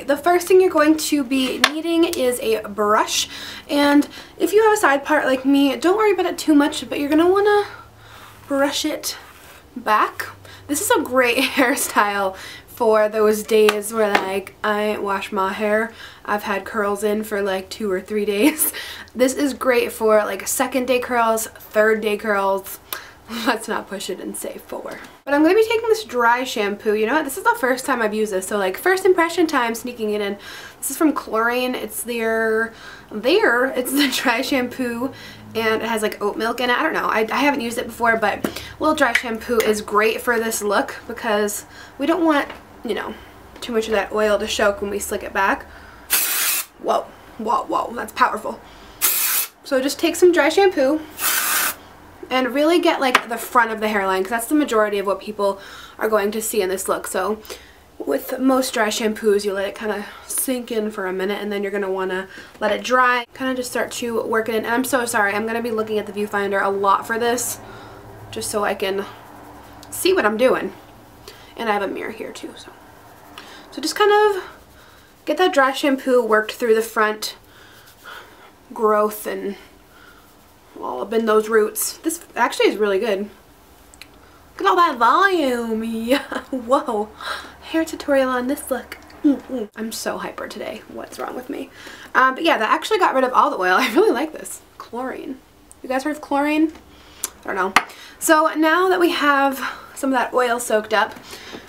Okay, the first thing you're going to be needing is a brush, and if you have a side part like me, don't worry about it too much, but you're gonna wanna brush it back. This is a great hairstyle for those days where like I ain't washed my hair. I've had curls in for like 2 or 3 days. This is great for like second day curls, third day curls. Let's not push it and say 4. But I'm going to be taking this dry shampoo. You know what? This is the first time I've used this. So like first impression time sneaking it in. This is from Chlorine. It's it's the dry shampoo and it has like oat milk in it. I don't know. I haven't used it before, but a little dry shampoo is great for this look because we don't want, you know, too much of that oil to show when we slick it back. Whoa, whoa, whoa. That's powerful. So just take some dry shampoo and really get like the front of the hairline because that's the majority of what people are going to see in this look. So with most dry shampoos, you let it kind of sink in for a minute and then you're going to want to let it dry. Kind of just start to work it in. And I'm so sorry, I'm going to be looking at the viewfinder a lot for this just so I can see what I'm doing. And I have a mirror here too. So just kind of get that dry shampoo worked through the front growth and all up in those roots. This actually is really good. Look at all that volume. Yeah. Whoa. Hair tutorial on this look. I'm so hyper today. What's wrong with me? But yeah, that actually got rid of all the oil. I really like this. Chlorine. You guys heard of Chlorine? I don't know. So now that we have some of that oil soaked up,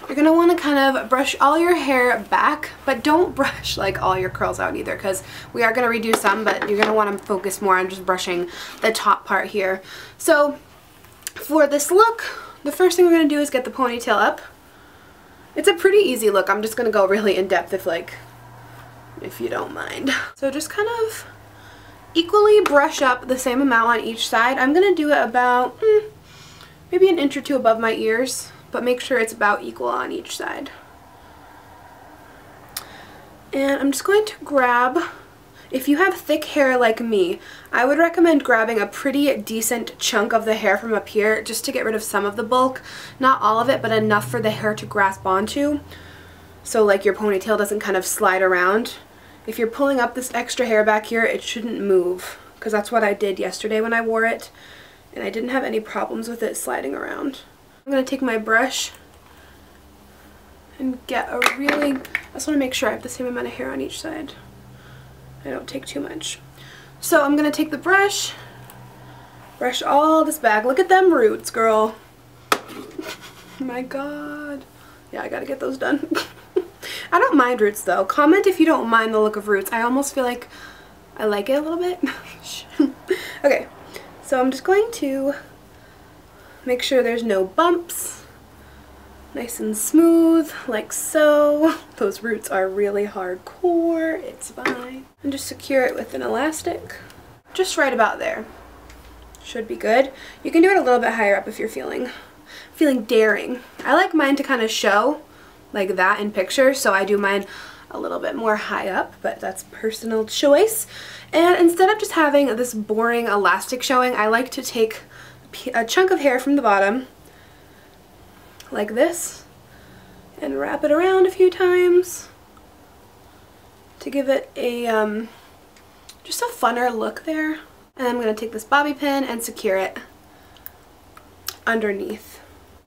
you're going to want to kind of brush all your hair back, but don't brush like all your curls out either because we are going to redo some, but you're going to want to focus more on just brushing the top part here. So for this look, the first thing we're going to do is get the ponytail up. It's a pretty easy look. I'm just going to go really in depth if you don't mind. So just kind of equally brush up the same amount on each side. I'm going to do it about maybe an inch or 2 above my ears, but make sure it's about equal on each side. And I'm just going to grab, if you have thick hair like me, I would recommend grabbing a pretty decent chunk of the hair from up here just to get rid of some of the bulk. Not all of it, but enough for the hair to grasp onto. So like your ponytail doesn't kind of slide around. If you're pulling up this extra hair back here, it shouldn't move, because that's what I did yesterday when I wore it, and I didn't have any problems with it sliding around. I'm going to take my brush and get a really, I just want to make sure I have the same amount of hair on each side. I don't take too much. So I'm going to take the brush, brush all this back. Look at them roots, girl. My God. Yeah, I got to get those done. I don't mind roots though. Comment if you don't mind the look of roots. I almost feel like I like it a little bit. Okay, so I'm just going to make sure there's no bumps. Nice and smooth, like so. Those roots are really hardcore. It's fine. And just secure it with an elastic. Just right about there. Should be good. You can do it a little bit higher up if you're feeling daring. I like mine to kind of show like that in pictures, so I do mine a little bit more high up, but that's personal choice. And instead of just having this boring elastic showing, I like to take a chunk of hair from the bottom like this and wrap it around a few times to give it a just a funner look there. And I'm going to take this bobby pin and secure it underneath.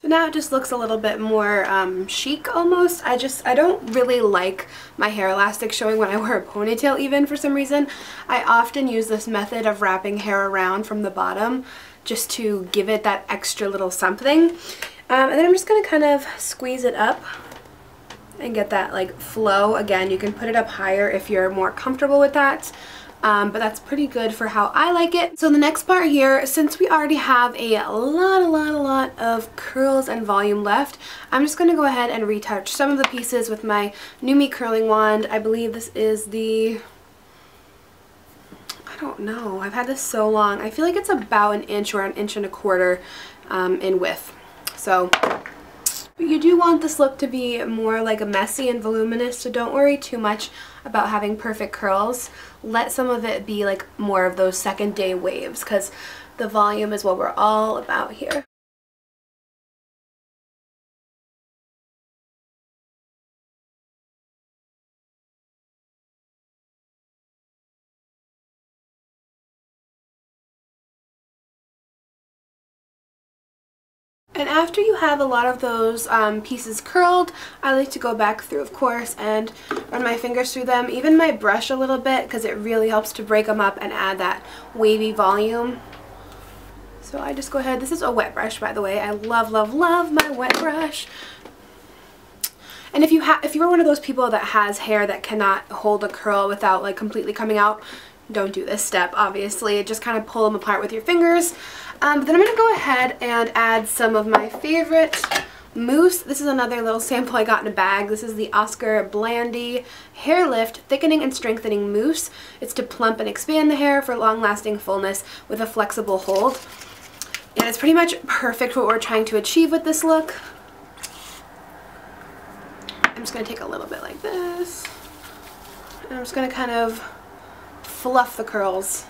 So now it just looks a little bit more chic almost. I don't really like my hair elastic showing when I wear a ponytail even for some reason. I often use this method of wrapping hair around from the bottom just to give it that extra little something. And then I'm just going to kind of squeeze it up and get that like flow. Again, you can put it up higher if you're more comfortable with that. But that's pretty good for how I like it. So the next part here, since we already have a lot of curls and volume left, I'm just going to go ahead and retouch some of the pieces with my NuMe curling wand. I believe this is the, I don't know, I've had this so long. I feel like it's about an inch or an inch and a quarter in width. So but you do want this look to be more like a messy and voluminous, so don't worry too much about having perfect curls. Let some of it be like more of those second day waves, because the volume is what we're all about here. And after you have a lot of those pieces curled, I like to go back through, of course, and run my fingers through them, even my brush a little bit, because it really helps to break them up and add that wavy volume. So I just go ahead, this is a wet brush, by the way. I love, love, love my wet brush. And if you're one of those people that has hair that cannot hold a curl without like completely coming out, don't do this step, obviously. Just kind of pull them apart with your fingers. But then I'm going to go ahead and add some of my favorite mousse. This is another little sample I got in a bag. This is the Oscar Blandy Hair Lift Thickening and Strengthening Mousse. It's to plump and expand the hair for long-lasting fullness with a flexible hold. And it's pretty much perfect for what we're trying to achieve with this look. I'm just going to take a little bit like this. And I'm just going to kind of fluff the curls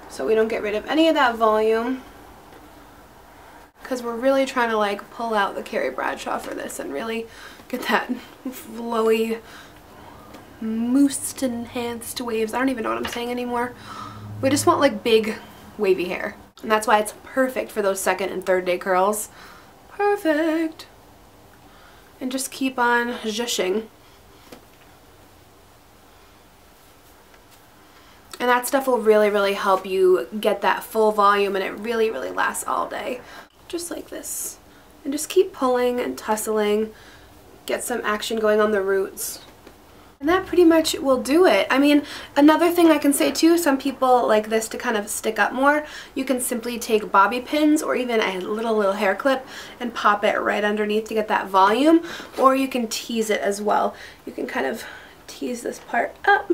so we don't get rid of any of that volume, because we're really trying to like pull out the Carrie Bradshaw for this and really get that flowy, moussed enhanced waves. I don't even know what I'm saying anymore. We just want like big wavy hair, and that's why it's perfect for those second and third day curls. Perfect. And just keep on zhushing. And that stuff will really, really help you get that full volume, and it really, really lasts all day. Just like this. And just keep pulling and tussling. Get some action going on the roots. And that pretty much will do it. I mean, another thing I can say too, some people like this to kind of stick up more. You can simply take bobby pins or even a little hair clip and pop it right underneath to get that volume. Or you can tease it as well. You can kind of tease this part up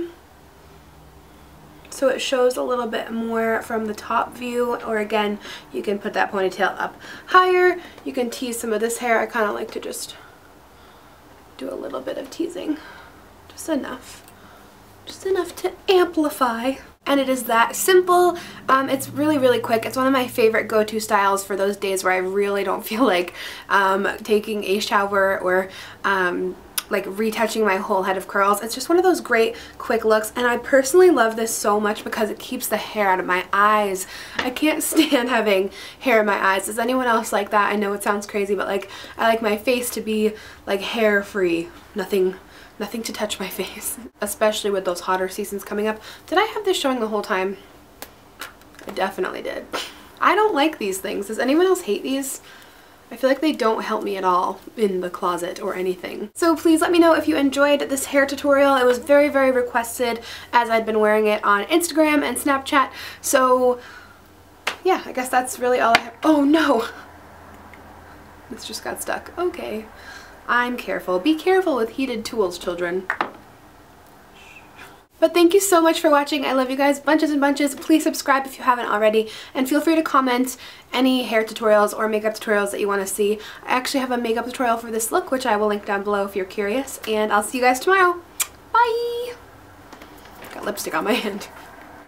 so it shows a little bit more from the top view, or again, you can put that ponytail up higher. You can tease some of this hair. I kind of like to just do a little bit of teasing. Just enough to amplify. And it is that simple. It's really, really quick. It's one of my favorite go-to styles for those days where I really don't feel like taking a shower or like retouching my whole head of curls. It's just one of those great quick looks, and I personally love this so much because it keeps the hair out of my eyes. I can't stand having hair in my eyes. Does anyone else like that? I know it sounds crazy, but like I like my face to be like hair free. Nothing to touch my face, especially with those hotter seasons coming up. Did I have this showing the whole time? I definitely did. I don't like these things. Does anyone else hate these? I feel like they don't help me at all in the closet or anything. So please let me know if you enjoyed this hair tutorial. It was very, very requested as I'd been wearing it on Instagram and Snapchat. So yeah, I guess that's really all I have. Oh no! This just got stuck. Okay. I'm careful. Be careful with heated tools, children. But thank you so much for watching. I love you guys bunches and bunches. Please subscribe if you haven't already, and feel free to comment any hair tutorials or makeup tutorials that you want to see. I actually have a makeup tutorial for this look, which I will link down below if you're curious, and I'll see you guys tomorrow. Bye! Got lipstick on my hand.